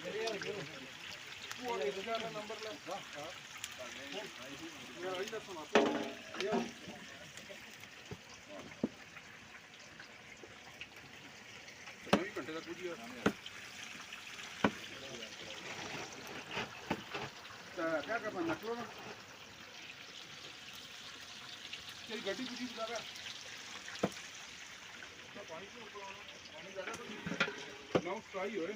वो इसका नंबर ले यार इधर सुना ये 2 घंटे तक पूछिए क्या करना नकलो ना तेरी गड्डी पूछी बता रहा पानी क्यों ऊपर आना पानी ज़्यादा तो नहीं ना उसका ही है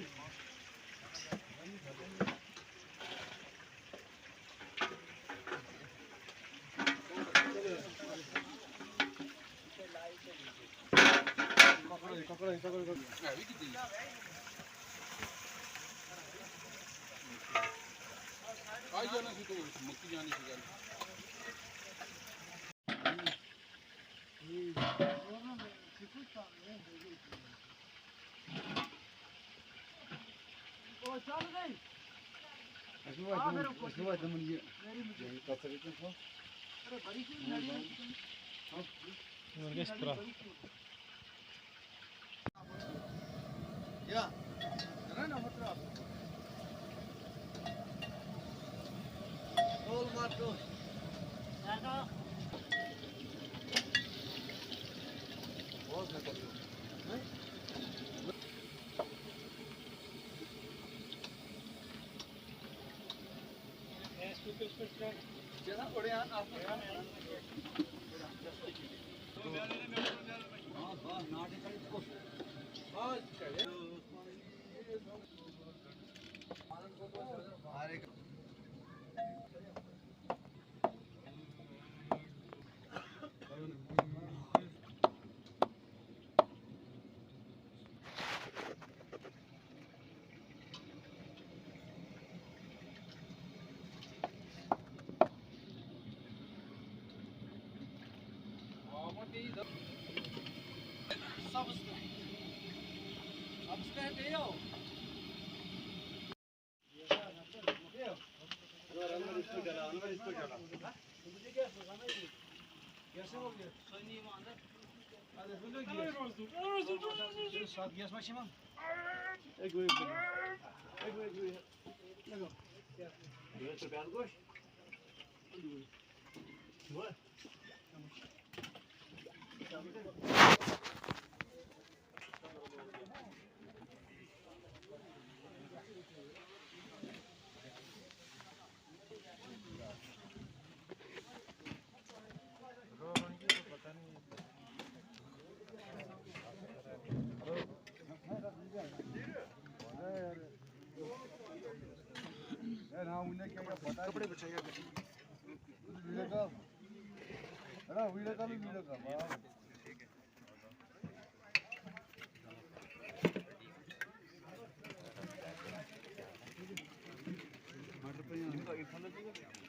पकड़ा अभी कितनी आज जाना सी तो मक्की जानी सी जानी ओ चल गई अरे बड़ी क्यों या ना मतलब All mato. Nada. बहुत है तो हैं इसको किस पे चला पड़े आप हां हां नाटे कर इसको हां चले अरे Subscribe yo. कैसे हो गया? सोनी मांदा। अरे सुनो ये साथ गैस मशीन में एक लगो ये तो प्याज गोश वो कपड़े बचाएगा वीडियो का अरे वीडियो का मटर पे